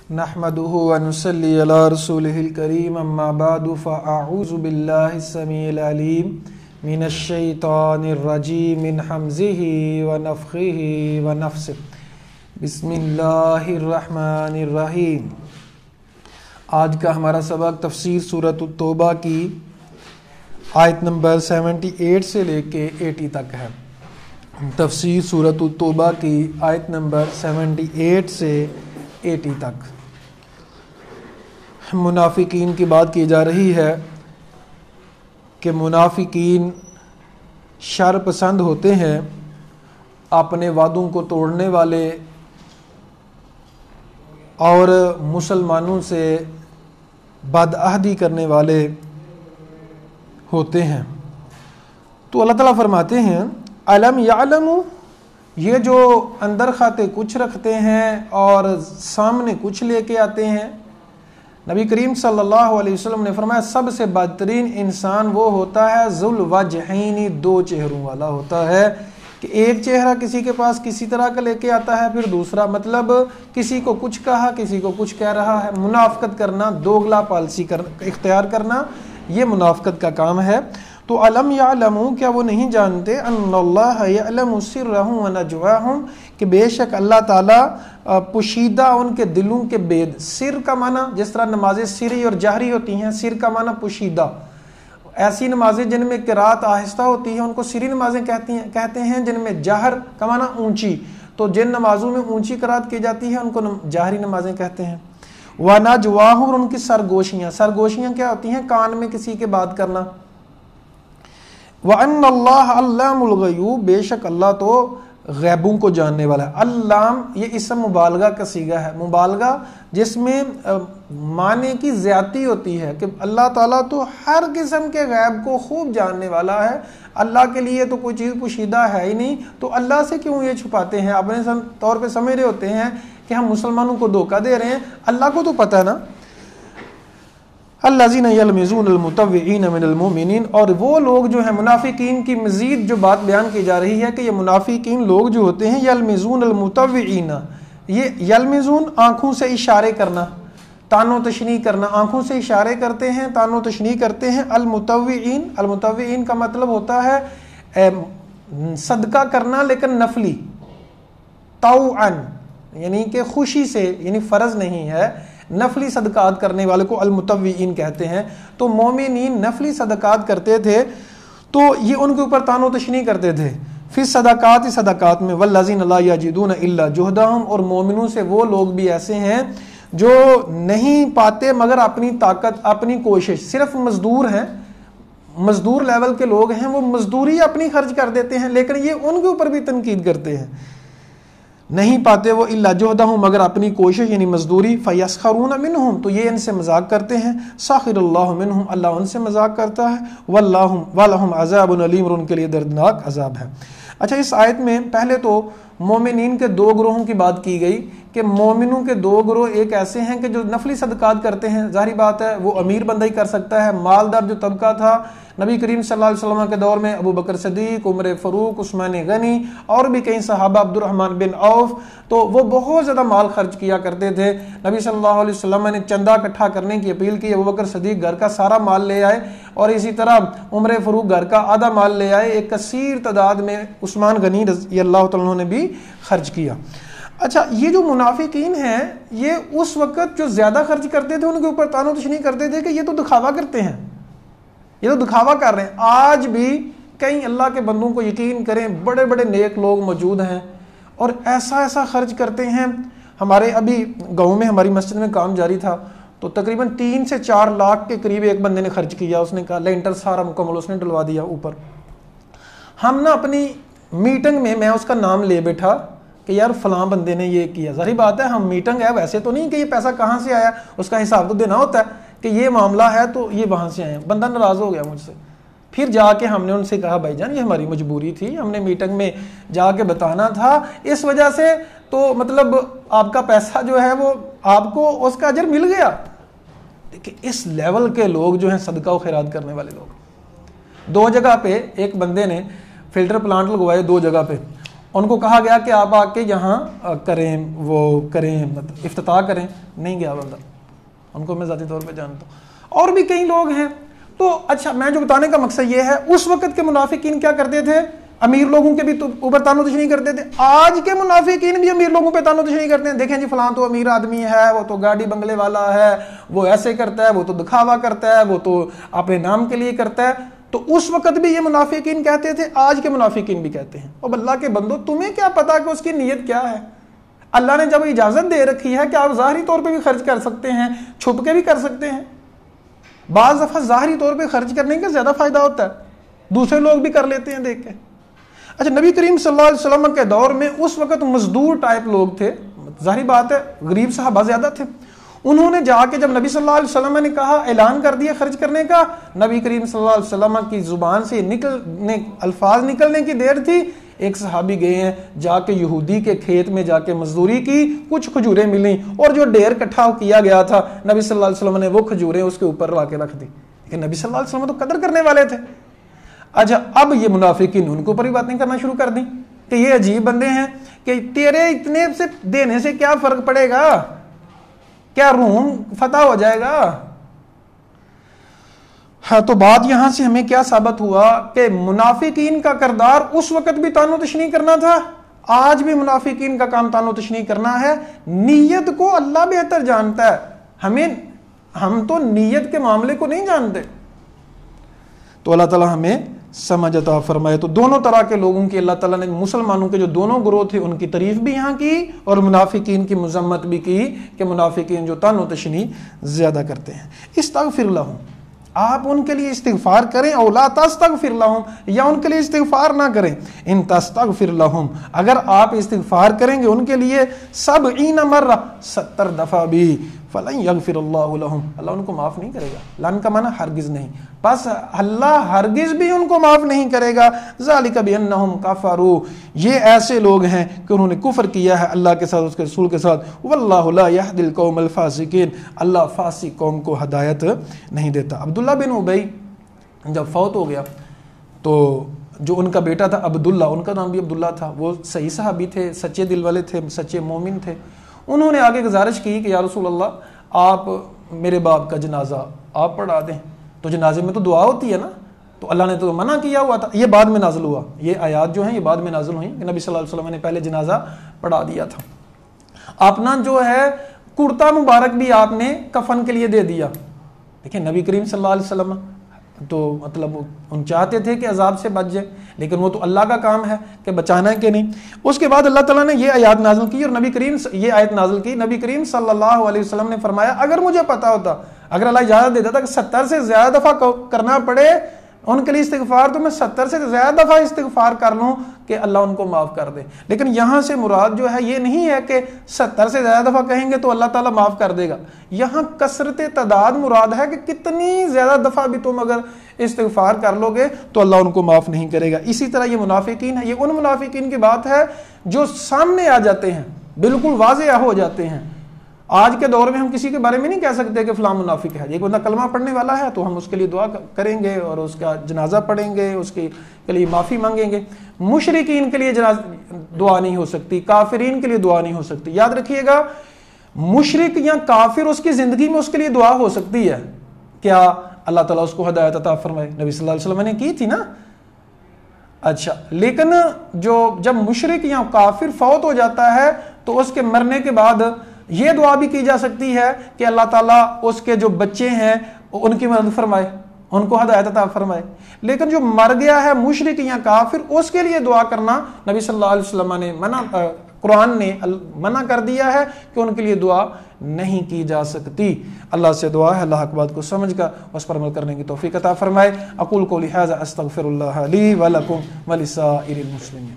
نحمده ونصلي على رسوله الكريم اما بعد فاعوذ بالله السميع العليم من الشيطان الرجيم من حمزه ونفخه ونفثه بسم اللہ الرحمن الرحیم۔ آج کا ہمارا سبق تفسیر سورۃ التوبہ کی آیت نمبر 78 سے لے کے 80 تک ہے۔ تفسیر سورۃ التوبہ کی آیت نمبر 78 سے 80 تک منافقین کی بات کی جا رہی ہے کہ منافقین شر پسند ہوتے ہیں، اپنے وعدوں کو توڑنے والے اور مسلمانوں سے بدعہدی کرنے والے ہوتے ہیں۔ تو اللہ تعالیٰ فرماتے ہیں علم یعلموا، یہ جو اندر خاتے کچھ رکھتے ہیں اور سامنے کچھ لے کے آتے ہیں۔ نبی کریم صلی اللہ علیہ وسلم نے فرمایا سب سے بدترین انسان وہ ہوتا ہے ذو الوجہین، دو چہروں والا ہوتا ہے، کہ ایک چہرہ کسی کے پاس کسی طرح کا لے کے آتا ہے، پھر دوسرا مطلب کسی کو کچھ کہا کسی کو کچھ کہہ رہا ہے۔ منافقت کرنا، دوگلا پالیسی اختیار کرنا، یہ منافقت کا کام ہے۔ تو علم یعلموا، کیا وہ نہیں جانتے ان اللہ یعلم سرهم ونجواهم، کہ بے شک اللہ تعالیٰ پوشیدہ ان کے دلوں کے بید۔ سر کا معنی جس طرح نمازیں سری اور جہری ہوتی ہیں، سر کا معنی پوشیدہ۔ ایسی نمازیں جن میں قرات آہستہ ہوتی ہیں ان کو سری نمازیں کہتے ہیں، جن میں جہر کا معنی اونچی، تو جن نمازوں میں اونچی قرات کی جاتی ہے ان کو جہری نمازیں کہتے ہیں۔ وَنَجْوَاهُمْ، اور ان کی سرگوشیاں۔ سرگوشیاں کیا ہوتی ہیں؟ کان میں کسی کے بات کرنا۔ وَأَنَّ اللَّهَ عَلَّامُ الْغُیُوبِ، بے شک اللہ تو غیبوں کو جاننے والا ہے۔ علام یہ اسم مبالغہ کا صیغہ ہے، مبالغہ جس میں معنی کی زیادتی ہوتی ہے، کہ اللہ تعالیٰ تو ہر قسم کے غیب کو خوب جاننے والا ہے۔ اللہ کے لیے تو کوئی چیز پوشیدہ ہے ہی نہیں، تو اللہ سے کیوں یہ چھپاتے ہیں؟ اپنے طور پہ سمجھ رہے ہوتے ہیں کہ ہم مسلمانوں کو دھوکہ دے رہے ہیں، اللہ کو تو پتہ ہے نا۔ الذین یلمزون المطوعین من المؤمنین، اور وہ لوگ جو ہیں منافقین کی مزید جو بات بیان کی جا رہی ہے کہ یہ منافقین لوگ جو ہوتے ہیں یلمزون المطوعین، یہ یلمزون آنکھوں سے اشارے کرنا، تان و تشنیع کرنا، آنکھوں سے اشارے کرتے ہیں، تان و تشنیع کرتے ہیں۔ المطوعین، المطوعین کا مطلب ہوتا ہے صدقہ کرنا لیکن نفلی، طوعا یعنی کہ خوشی سے، یعنی فرض نہیں ہے، نفلی صدقات کرنے والے کو المطوعین کہتے ہیں۔ تو مومنین نفلی صدقات کرتے تھے تو یہ ان کے اوپر تان و تشنیع کرتے تھے۔ پھر صدقات میں والذین لا یجدون الا جہدہم، اور مومنوں سے وہ لوگ بھی ایسے ہیں جو نہیں پاتے مگر اپنی طاقت، اپنی کوشش، صرف مزدور ہیں، مزدور لیول کے لوگ ہیں، وہ مزدوری اپنی خرچ کر دیتے ہیں، لیکن یہ ان کے اوپر بھی تنقید کرتے ہیں، نہیں پاتے وہ الا جہدہم مگر اپنی کوشش یعنی مزدوری۔ فیسخرون منہم، تو یہ ان سے مذاق کرتے ہیں۔ ساخر اللہ منہم، اللہ ان سے مذاق کرتا ہے۔ ولہم عذاب علیم، اور ان کے لیے دردناک عذاب ہے۔ اچھا، اس آیت میں پہلے تو مومنین کے دو گروہوں کی بات کی گئی کہ مومنوں کے دو گروہ ایک ایسے ہیں کہ جو نفلی صدقات کرتے ہیں، ظاہری بات ہے وہ امیر بندہ ہی کر سکتا ہے، مالدار جو طبقہ تھا نبی کریم صلی اللہ علیہ وسلم کے دور میں، ابو بکر صدیق، عمر فاروق، عثمان غنی اور بھی کئی صحابہ، عبد الرحمن بن عوف، تو وہ بہت زیادہ مال خرچ کیا کرتے تھے۔ نبی صلی اللہ علیہ وسلم نے چندہ اکٹھا کرنے کی اپیل کی، ابو بکر صدیق گھر کا سارا مال لے آئے، اور اسی طرح عمر فاروق گھر کا آدھا مال لے آئے، ایک کثیر تعداد میں عثمان غنی رضی اللہ تعالیٰ عنہ نے بھی خرچ کیا۔ اچھا، یہ جو منافقین ہیں یہ اس وقت جو زیادہ خرچ کرتے تھے ان کے اوپر تان و تشنیع کرتے تھے کہ یہ تو دکھاوا کرتے ہیں، یہ تو دکھاوا کر رہے ہیں۔ آج بھی کئی اللہ کے بندوں کو یقین کریں بڑے بڑے نیک لوگ موجود ہیں اور ایسا خرچ کرتے ہیں۔ ہمارے ابھی گاؤں میں ہماری مسجد میں کام جاری تھا، تو تقریباً 3 سے 4 لاکھ کے قریب ایک بندے نے خرچ کیا۔ اس نے کہا لینٹر سارا مکمل اس نے ڈلوا دیا اوپر۔ ہم نا اپنی میٹنگ میں اس کا نام لے بیٹھا کہ یار فلاں بندے نے یہ کیا۔ ظاہری بات ہے ہم میٹنگ ہے، ویسے تو نہیں کہ یہ پیسہ کہاں سے آیا، اس کا حساب تو دینا ہوتا ہے کہ یہ معاملہ ہے تو یہ وہاں سے آیا۔ بندہ ناراض ہو گیا مجھ سے، پھر جا کے ہم نے ان سے کہا بھائی جان یہ ہماری مجبوری تھی، ہم نے میٹنگ میں جا کے بتانا تھا، اس وجہ سے تو مطلب آپ کا پیسہ جو ہے وہ آپ کو اس کا اجر مل گیا۔ کہ اس لیول کے لوگ جو ہیں صدقہ و خیرات کرنے والے لوگ، 2 جگہ پہ ایک بندے نے فلٹر پلانٹ لگوائے، 2 جگہ پہ ان کو کہا گیا کہ آپ آ کے یہاں کریں، وہ کریں، افتتاح کریں، نہیں گیا بندہ، ان کو میں ذاتی طور پہ جانتا ہوں، اور بھی کئی لوگ ہیں۔ تو اچھا، میں جو بتانے کا مقصد یہ ہے، اس وقت کے منافقین کیا کرتے تھے؟ امیر لوگوں کے بھی اوپر تانو تشنیع کرتے تھے۔ آج کے منافقین بھی امیر لوگوں پہ تانو تشنیع کرتے ہیں، دیکھیں جی فلاں تو امیر آدمی ہے، وہ تو گاڑی بنگلے والا ہے، وہ ایسے کرتا ہے، وہ تو دکھاوا کرتا ہے، وہ تو اپنے نام کے لیے کرتا ہے۔ تو اس وقت بھی یہ منافقین کہتے تھے، آج کے منافقین بھی کہتے ہیں۔ اب اللہ کے بندو، تمہیں کیا پتا کہ اس کی نیت کیا ہے؟ اللہ نے جب اجازت دے رکھی ہے کہ آپ ظاہری طور پہ بھی خرچ کر سکتے ہیں، چھپ کے بھی کر سکتے ہیں، بعض دفعہ ظاہری طور پہ خرچ کرنے کا زیادہ فائدہ ہوتا ہے، دوسرے لوگ بھی کر لیتے ہیں دیکھ کے۔ اچھا، نبی کریم صلی اللہ علیہ وسلم کے دور میں اس وقت مزدور ٹائپ لوگ تھے، ظاہری بات ہے غریب صحابہ زیادہ تھے۔ انہوں نے جا کے جب نبی صلی اللہ علیہ وسلم نے کہا، اعلان کر دیا خرچ کرنے کا، نبی کریم صلی اللہ علیہ وسلم کی زبان سے الفاظ نکلنے کی دیر تھی، ایک صحابی گئے ہیں، جا کے یہودی کے کھیت میں جا کے مزدوری کی، کچھ کھجوریں ملیں، اور جو ڈھیر اکٹھا کیا گیا تھا نبی صلی اللہ علیہ وسلم نے وہ کھجوریں اس کے اوپر لا کے رکھ دی، لیکن نبی صلی اللہ علیہ وسلم تو قدر کرنے والے تھے۔ اچھا، اب یہ منافقین ان کے اوپر بھی باتیں کرنا شروع کر دیں کہ یہ عجیب بندے ہیں، کہ تیرے اتنے سے دینے سے کیا فرق پڑے گا، کیا روم فتح ہو جائے گا؟ ہاں، تو بات یہاں سے ہمیں کیا ثابت ہوا کہ منافقین کا کردار اس وقت بھی تانو تشنیع کرنا تھا، آج بھی منافقین کا کام تانو تشنیع کرنا ہے۔ نیت کو اللہ بہتر جانتا ہے، ہم تو نیت کے معاملے کو نہیں جانتے۔ تو اللہ تعالیٰ ہمیں سمجھ عطا فرمائے۔ تو دونوں طرح کے لوگوں کی اللہ تعالیٰ نے، مسلمانوں کے جو دونوں گروہ تھے ان کی تعریف بھی یہاں کی، اور منافقین کی مذمت بھی کی کہ منافقین جو تان و تشنیع زیادہ کرتے ہیں۔ استغفر لہم، آپ ان کے لیے استغفار کریں، او لا تستغفر لہم، یا ان کے لیے استغفار نہ کریں۔ ان تستغفر لہم، اگر آپ استغفار کریں گے ان کے لیے 70 مرہ، 70 دفعہ بھی، فلن یغفر اللہ لہم، اللہ ان کو معاف نہیں کرے گا۔ لن کا معنی ہرگز نہیں، بس اللہ ہرگز بھی ان کو معاف نہیں کرے گا۔ ذالک بانہم کفروا، یہ ایسے لوگ ہیں کہ انہوں نے کفر کیا ہے اللہ کے ساتھ، اس کے رسول کے ساتھ۔ واللہ لا یہدی القوم الفاسقین، اللہ فاسق قوم کو ہدایت نہیں دیتا۔ عبداللہ بن ابی جب فوت ہو گیا تو جو ان کا بیٹا تھا عبداللہ، ان کا نام بھی عبداللہ تھا، وہ صحیح صحابی تھے، سچے دل والے تھے، سچے مومن تھے۔ انہوں نے آگے گزارش کی کہ یا رسول اللہ، آپ میرے باپ کا جنازہ آپ پڑھا دیں۔ تو جنازے میں تو دعا ہوتی ہے نا، تو اللہ نے تو منع کیا ہوا تھا، یہ بعد میں نازل ہوا، یہ آیات جو ہیں یہ بعد میں نازل ہوئیں کہ نبی صلی اللہ علیہ وسلم نے پہلے جنازہ پڑھا دیا تھا۔ اپنا جو ہے کرتا مبارک بھی آپ نے کفن کے لیے دے دیا۔ دیکھیں نبی کریم صلی اللہ علیہ وسلم تو مطلب ان چاہتے تھے کہ عذاب سے بچ جائے، لیکن وہ تو اللہ کا کام ہے کہ بچانا ہے کہ نہیں۔ اس کے بعد اللہ تعالیٰ نے یہ آیات نازل کی، اور نبی کریم یہ آیت نازل کی، نبی کریم صلی اللہ علیہ وسلم نے فرمایا، اگر مجھے پتا ہوتا، اگر اللہ اجازت دیتا تھا کہ 70 سے زیادہ دفعہ کرنا پڑے ان کے لیے استغفار، تو میں 70 سے زیادہ دفعہ استغفار کر لوں کہ اللہ ان کو معاف کر دے۔ لیکن یہاں سے مراد جو ہے یہ نہیں ہے کہ 70 سے زیادہ دفعہ کہیں گے تو اللہ تعالیٰ معاف کر دے گا، یہاں کثرت تعداد مراد ہے کہ کتنی زیادہ دفعہ بھی تم اگر استغفار کر لو گے تو اللہ ان کو معاف نہیں کرے گا۔ اسی طرح یہ منافقین ہے، یہ ان منافقین کی بات ہے جو سامنے آ جاتے ہیں، بالکل واضح ہو جاتے ہیں۔ آج کے دور میں ہم کسی کے بارے میں نہیں کہہ سکتے کہ فلاں منافق ہے، ایک بندہ کلمہ پڑھنے والا ہے تو ہم اس کے لیے دعا کریں گے اور اس کا جنازہ پڑھیں گے، اس کے لیے معافی مانگیں گے۔ مشرکین کے لیے دعا نہیں ہو سکتی، کافرین کے لیے دعا نہیں ہو سکتی۔ یاد رکھیے گا، مشرک یا کافر اس کی زندگی میں اس کے لیے دعا ہو سکتی ہے، کیا اللہ تعالیٰ اس کو ہدایت عطا فرمائے، نبی صلی اللہ علیہ وسلم نے کی تھی نا۔ اچھا، لیکن جب مشرک یا کافر فوت ہو جاتا ہے تو اس کے مرنے کے بعد یہ دعا بھی کی جا سکتی ہے کہ اللہ تعالیٰ اس کے جو بچے ہیں ان کی مدد فرمائے، ان کو ہدایت عطا فرمائے۔ لیکن جو مر گیا ہے مشرک یا کافر، اس کے لیے دعا کرنا نبی صلی اللہ علیہ وسلم نے قرآن نے منع کر دیا ہے کہ ان کے لیے دعا نہیں کی جا سکتی۔ اللہ سے دعا ہے اللہ حق بات کو سمجھ کر اس پر عمل کرنے کی توفیق عطا فرمائے۔ اقول قولی ھذا استغفر اللہ لی ولکم ولسائر المسلمین۔